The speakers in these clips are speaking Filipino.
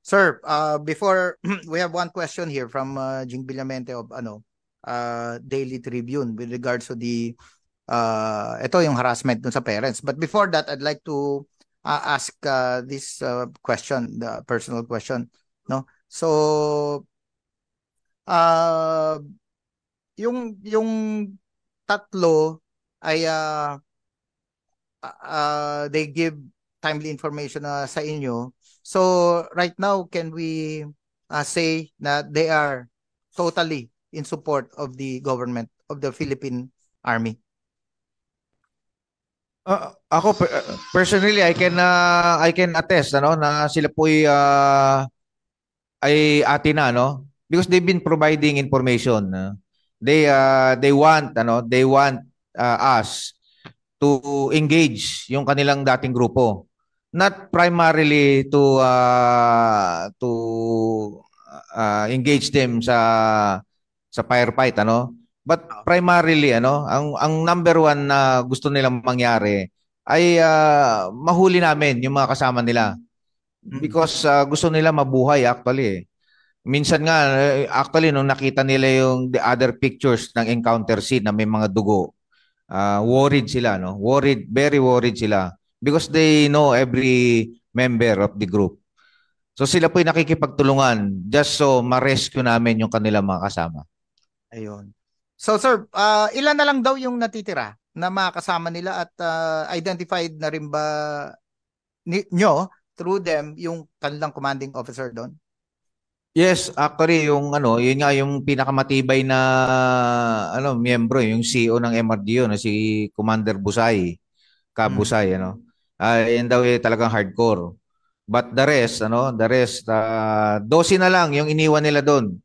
Sir, before we have one question here from Jing Villamente of Daily Tribune with regards to the ito yung harassment dun sa parents. But before that, I'd like to ask this question, the personal question, no? So, uh, yung tatlo ay they give timely information sa inyo. So right now, can we say that they are totally in support of the government of the Philippine Army? Ako personally I can attest na sila po ay atin na because they've been providing information. They want us to engage yung kanilang dating grupo. Not primarily to engage them sa firefight but primarily ang number one na gusto nilang mangyari ay mahuli namin yung mga kasama nila because gusto nila mabuhay actually minsan nga actually nung nakita nila yung the other pictures ng encounter scene na may mga dugo, worried sila worried, very worried sila because they know every member of the group. So sila po yung nakikipagtulungan just so ma-rescue namin yung kanilang mga kasama. Ayun. So sir, ilan na lang daw yung natitira na mga kasama nila at identified na rin ba nyo through them yung kanilang commanding officer doon? Yes, actually yun nga yung pinakamatibay na miyembro, yung CEO ng MRDO na si Commander Busay, Kabusay yan daw talagang hardcore. But the rest 12 na lang yung iniwan nila doon.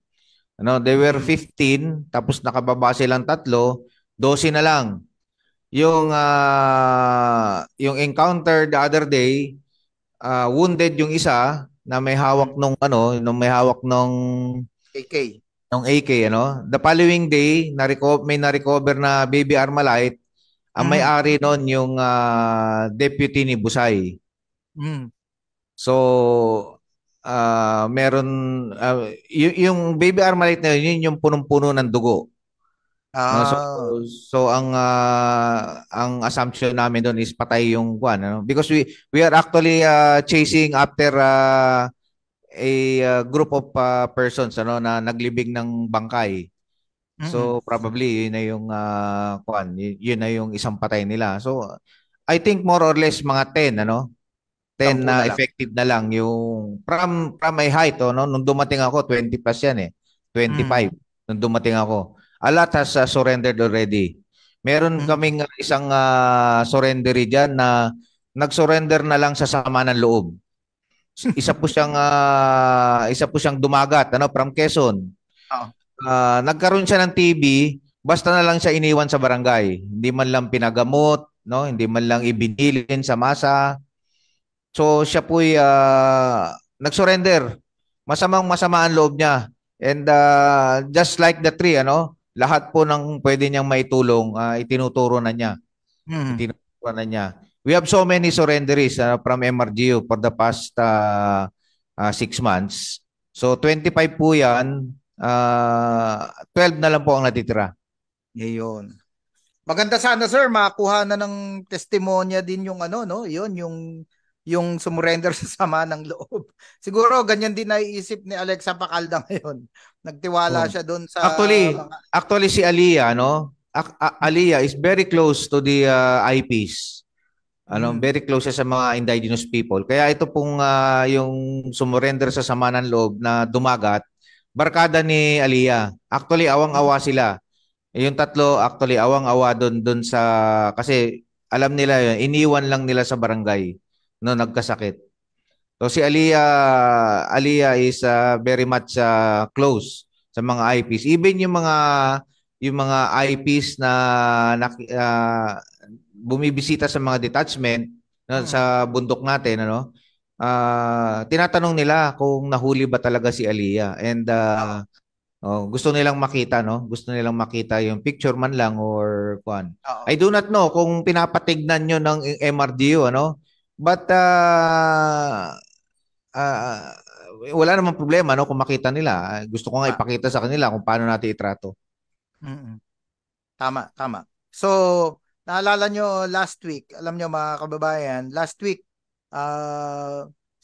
They were 15 tapos nakababa silang tatlo, 12 na lang. Yung encounter the other day, wounded yung isa na may hawak nung may hawak AK. nung AK The following day, may na-recover na baby Armalite. Ang may-ari noon yung deputy ni Busay. So meron yung baby Armalite na yun yung punong-puno ng dugo. So ang assumption namin doon is patay yung kwan because we are actually chasing after a group of persons na naglibing ng bangkay. So probably yun na yung yun na yung isang patay nila. So I think more or less mga 10 10 na effective na lang yung from my height nung dumating ako 20 plus yan 25 nung dumating ako. A lot has surrendered already. Meron kaming isang surrendery diyan na nag-surrender na lang sa sama ng loob. Isa po siyang dumagat from Quezon. Nagkaroon siya ng TB, basta na lang siya iniwan sa barangay. Hindi man lang pinagamot, hindi man lang ibinilin sa masa. So siya po nag-surrender. Masama ang loob niya. And just like the tree, lahat po ng pwede niyang maitulong, itinuturo na niya. Itinuturo na niya. We have so many surrenderies from MRGU for the past 6 months. So 25 po yan, 12 na lang po ang natitira. Ngayon. Maganda sana sir, makakuha na ng testimonya din yung yun yung sumurrender sa sama ng loob. Siguro ganyan din naiisip ni Alexa Pacalda ngayon. Nagtiwala siya doon sa Actually si Aliyah Aliyah is very close to the IPs. Very close siya sa mga indigenous people. Kaya ito pong yung sumurrender sa sama ng loob na dumagat, barkada ni Aliyah. Actually awang-awa sila. Yung tatlo actually awang-awa doon sa kasi alam nila yun, iniwan lang nila sa barangay nagkasakit. So si Aliyah is very much close sa mga IPs. Even yung mga IPs na bumibisita sa mga detachment sa bundok natin tinatanong nila kung nahuli ba talaga si Aliyah and gusto nilang makita gusto nilang makita yung picture man lang or kuan. I do not know kung pinapatignan nyo ng MRDU but wala namang problema no kung makita nila. Gusto ko nga ipakita sa kanila kung paano natin itrato. Mm-mm. Tama, tama. So, naalala nyo last week, alam nyo mga kababayan, last week,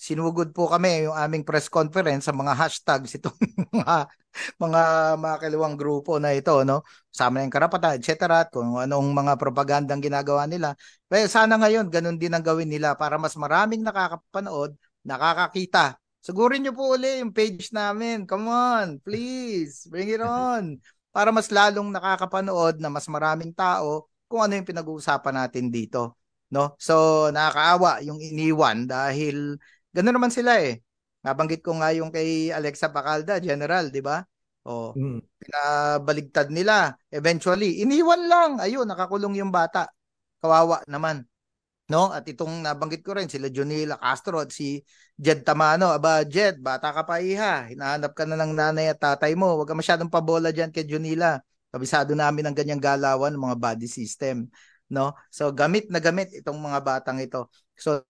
sinugod po kami yung aming press conference sa mga hashtags itong mga makakaliwang grupo na ito, no? Sama na yung karapatan, etc. At kung anong mga propagandang ginagawa nila. Well, sana ngayon, ganun din ang gawin nila para mas maraming nakakapanood, nakakakita. Sugurin nyo po uli yung page namin. Come on, please, bring it on. Para mas lalong nakakapanood na mas maraming tao kung ano yung pinag-uusapan natin dito. No? So, nakakaawa yung iniwan dahil gano'n naman sila eh. Nabanggit ko nga yung kay Alexa Bacalda, General, di ba? O, pinabaligtad nila. Eventually, iniwan lang. Ayun, nakakulong yung bata. Kawawa naman. No? At itong nabanggit ko rin, sila Jonila Castro at si Jed Tamano. Aba, Jed, bata ka pa iha. Hinahanap ka na ng nanay at tatay mo. Huwag ka masyadong pabola dyan kay Jonila. Kabisado namin ang ganyang galawan ng mga body system. No? So, gamit na gamit itong mga batang ito. So,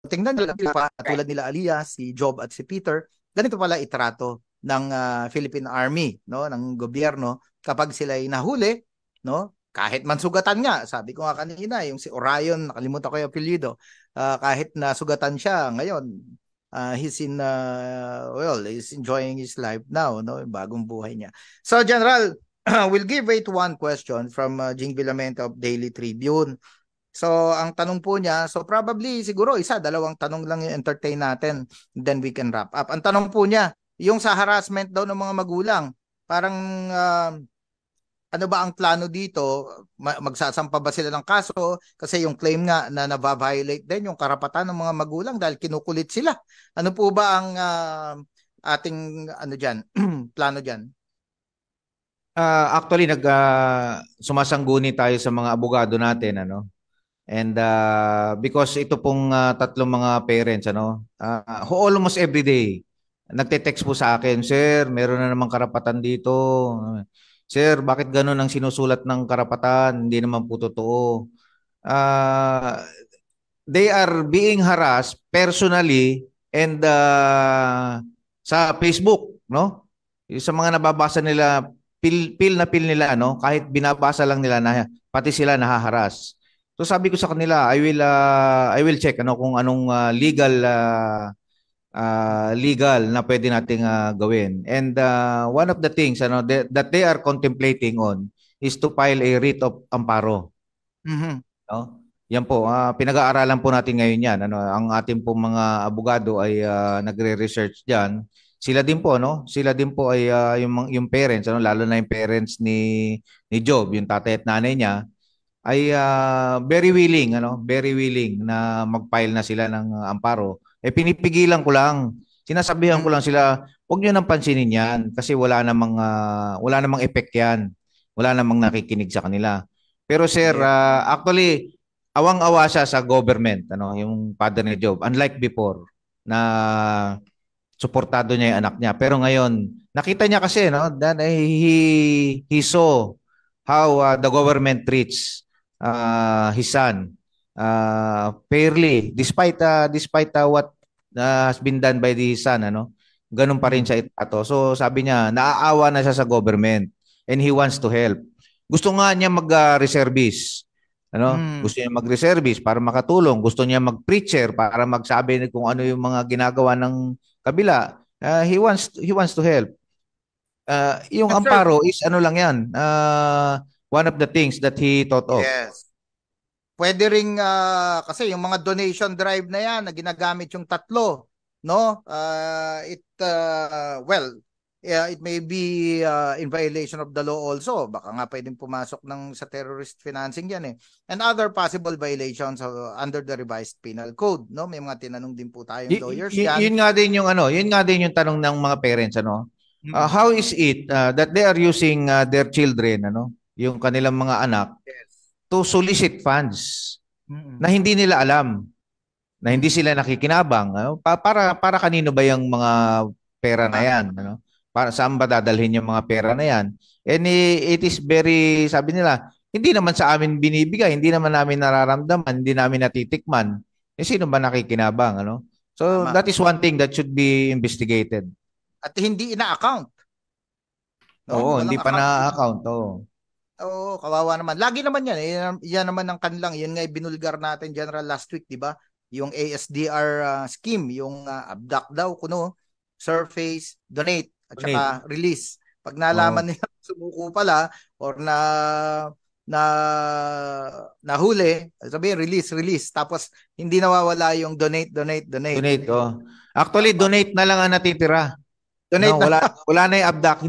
tingnan nyo lang pa, tulad nila Aliyah, si Job at si Peter, ganito pala itrato ng Philippine Army, no, ng gobyerno kapag sila ay nahuli, no? Kahit man sugatan nga, sabi ko nga kanina, yung si Orion, nakalimutan ko yung apelyido, kahit na sugatan siya ngayon, he's enjoying his life now, no, bagong buhay niya. So General, we'll give way to one question from Jing Villamento of Daily Tribune. So, ang tanong po niya, so probably siguro isa, dalawang tanong lang yung entertain natin, then we can wrap up. Ang tanong po niya, yung sa harassment daw ng mga magulang, parang ano ba ang plano dito? Magsasampa ba sila ng kaso? Kasi yung claim nga na na-violate din yung karapatan ng mga magulang dahil kinukulit sila. Ano po ba ang ating ano diyan, plano diyan? Actually, sumasangguni tayo sa mga abogado natin, ano? And because ito pong tatlong mga parents, ano, almost every day, nagte-text po sa akin, Sir, meron na namang karapatan dito. Sir, bakit ganun ang sinusulat ng karapatan? Hindi naman po totoo. They are being harassed personally and sa Facebook, no? Sa mga nababasa nila, pil na pil nila, no? Kahit binabasa lang nila na pati sila nahaharas. So sabi ko sa kanila, I will check ano kung anong legal na pwede nating gawin. And one of the things ano that they are contemplating on is to file a writ of amparo. Mm-hmm. No? Yan po, pinag-aaralan po natin ngayon yan. Ano, ang ating po mga abogado ay nagre-research diyan. Sila din po, no? Sila din po ay yung parents, ano, lalo na yung parents ni Job, yung tatay at nanay niya ay very willing na mag-file na sila ng amparo. Pinipigilan ko lang. Sinasabihan ko lang sila, huwag niyo nang pansinin 'yan kasi wala namang effect 'yan. Wala namang nakikinig sa kanila. Pero sir, actually awang-awa siya sa government, ano, yung father ni Job. Unlike before na suportado niya yung anak niya. Pero ngayon, nakita niya kasi no, that he saw how the government treats his son fairly despite what has been done by the son, ano, ganun pa rin siya itato. So sabi niya naaawa na siya sa government and he wants to help. Gusto nga niya mag-reservice, ano, gusto niya mag-reservice para makatulong, gusto niya mag-preacher para magsabi kung ano yung mga ginagawa ng kabila. He wants to help. Yung amparo is ano lang yan, one of the things that he thought of. Yes. Pwede ring kasi yung mga donation drive na yan na ginagamit yung tatlo, no? It may be in violation of the law also. Baka nga pwedeng pumasok sa terrorist financing yan eh. And other possible violations under the revised penal code, no? May mga tinanong din po tayong lawyers yan. Yun nga din yung tanong ng mga parents, ano? How is it that they are using their children, ano? Yung kanilang mga anak, to solicit funds na hindi nila alam, na hindi sila nakikinabang, ano? Para kanino ba yung mga pera na yan, ano? Para saan ba dadalhin yung mga pera na yan? And it is very, sabi nila, hindi naman sa amin binibigay, hindi naman namin nararamdaman, hindi namin natitikman. sino ba nakikinabang, ano? So Tama. that is one thing that should be investigated. At hindi ina-account, no? Oo, hindi Walang pa accountability. na-account. Oo. Oo, kawawa naman. Lagi naman yan. Yan naman ang kanilang. Yun nga binulgar natin, General, last week, di ba? Yung ASDR scheme, yung abduct daw, kuno, surface, donate, at saka Donate. release. Pag Oo. nalaman nila sumuko pala or na nahuli, sabihin release. Tapos hindi nawawala yung donate. Donate, oh. Actually, donate na lang ang natitira. Donate No, na. wala na 'yung abduct.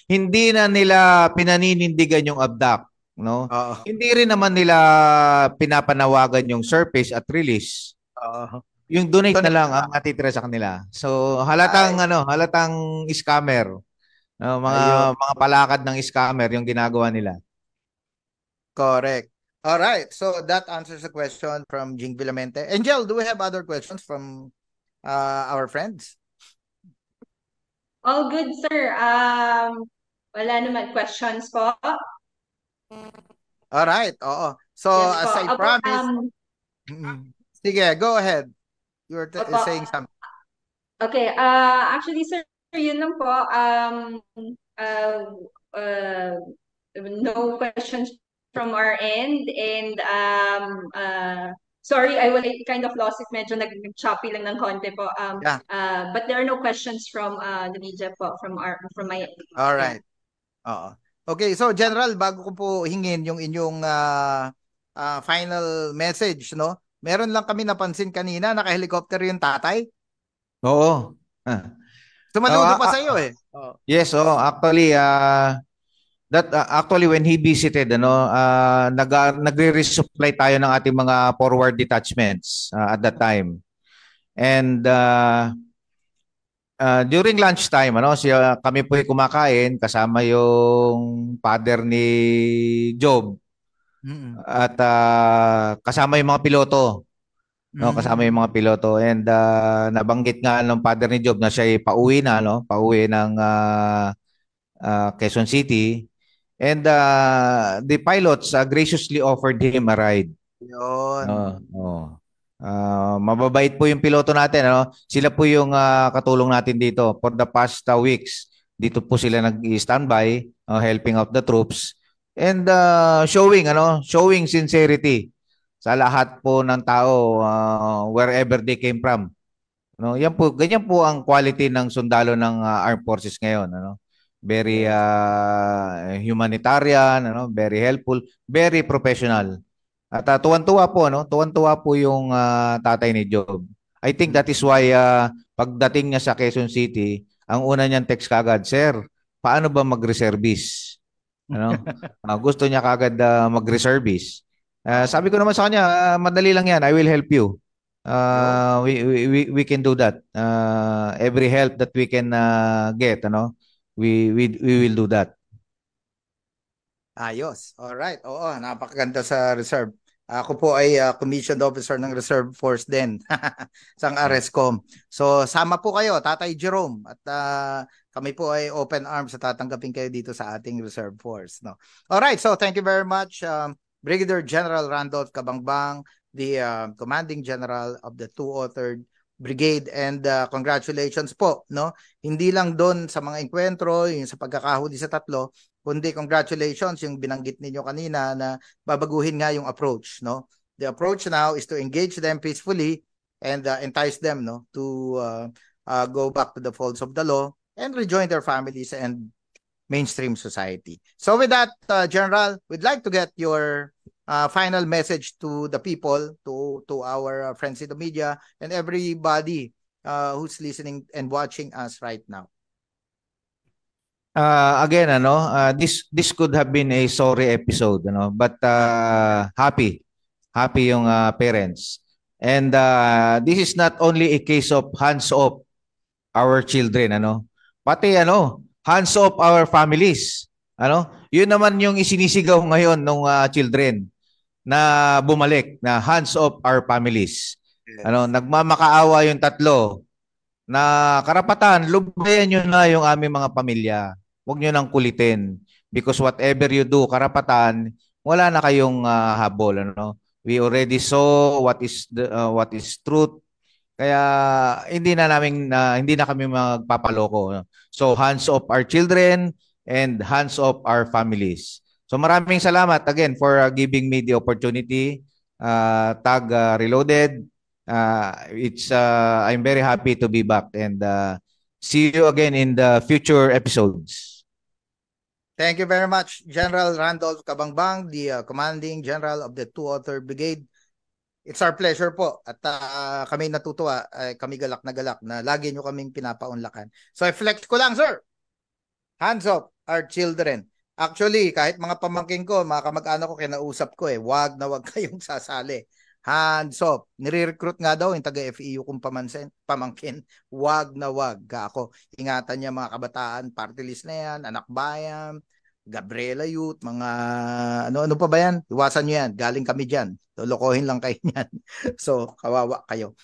Hindi na nila pinaninindigan yung abduct, no? Oo. Hindi rin naman nila pinapanawagan yung surface at release. Oo. Yung donate na Donate lang na ang lang. natitira sa kanila. So, Ay, halatang scammer. No, ayun. mga palakad ng scammer yung ginagawa nila. Correct. All right. So that answers the question from Jing Vilamente. Angel, do we have other questions from our friends? All good, sir. Wala naman questions po. All right. Oo. So Yes po. as I Opo, promised, sige, go ahead. You were opo. saying something. Okay. Actually, sir, yun lang po. Uh, uh, no questions from our end. And sorry, I kind of lost it. Medyo nag-choppy lang ng konti po. Yeah. But there are no questions from the media po, from my end. All Yeah. right. Oo. Okay, so General, bago ko po hingin yung inyong final message, no? Meron lang kami napansin kanina, naka-helicopter yung tatay. Oo. Ah. Sumaludo pa sa iyo eh. Oh. Yes, actually actually when he visited nagre-resupply tayo ng ating mga forward detachments at that time. And during lunchtime kami po ay kumakain kasama yung father ni Job at kasama yung mga piloto. No, kasama yung mga piloto and nabanggit nga ng father ni Job na siya ay pauwi ng Quezon City. And the pilots graciously offered him a ride. Yun. Mababait po yung piloto natin. Sila po yung katulong natin dito. For the past weeks, dito po sila nag-standby, helping out the troops. And showing sincerity sa lahat po ng tao wherever they came from. Ganyan po ang quality ng sundalo ng armed forces ngayon. Very humanitarian, very helpful, very professional. At tuwan-tuwa po yung tatay ni Job. I think that is why pagdating niya sa Quezon City, ang una niyang text kagad, "Sir, paano ba mag-reservice?" Gusto niya kagad mag-reservice. Sabi ko naman sa kanya, madali lang 'yan. I will help you. We can do that. Every help that we can get, we will do that. Ayos. All right. Oo, napakaganda sa reserve. Ako po ay commissioned officer ng Reserve Force din sa RSCOM. So sama po kayo, Tatay Jerome, at kami po ay open arms sa tatanggapin kayo dito sa ating Reserve Force. No? All right. So thank you very much, Brigadier General Randolph Cabangbang, the Commanding General of the 203rd Brigade, and congratulations po, no? Hindi lang doon sa mga enkwentro, yung sa pagkakahuli sa tatlo, kundi congratulations yung binanggit ninyo kanina na babaguhin nga yung approach, no? The approach now is to engage them peacefully and entice them, no, to go back to the folds of the law and rejoin their families and mainstream society. So with that, General, we'd like to get your final message to the people, to our friends in the media and everybody who's listening and watching us right now. Again, this could have been a sorry episode, but happy yung parents. And this is not only a case of hands off our children, pati hands off our families. Yun naman yung isinisigaw ngayon ng children na bumalik, na hands off our families. Yes. Nagmamakaawa yung tatlo na karapatan, lubayan nyo na yung aming mga pamilya. Huwag nyo nang kulitin because whatever you do, karapatan, wala na kayong habol. We already saw what is truth. Kaya hindi na kami magpapaloko. No? So hands off our children and hands off our families. So maraming salamat again for giving me the opportunity. Tag Reloaded. I'm very happy to be back and see you again in the future episodes. Thank you very much, General Randolph Cabangbang, the Commanding General of the 203rd Brigade. It's our pleasure po at kami natutuwa, kami galak na lagi nyo kaming pinapaunlakan. So I flex ko lang, sir. Hands off our children. Actually, kahit mga pamangkin ko, mga kamag-anak ko, kinausap ko wag na wag kayong sasali. Hands off. Nire-recruit nga daw yung taga-FEU kong pamangkin. Wag na wag. Ako, ingatan niya mga kabataan, party list na yan, anak bayan, Gabriela Youth, mga ano pa ba yan? Iwasan nyo yan. Galing kami dyan. Lolokohin lang kayo yan. So, kawawa kayo.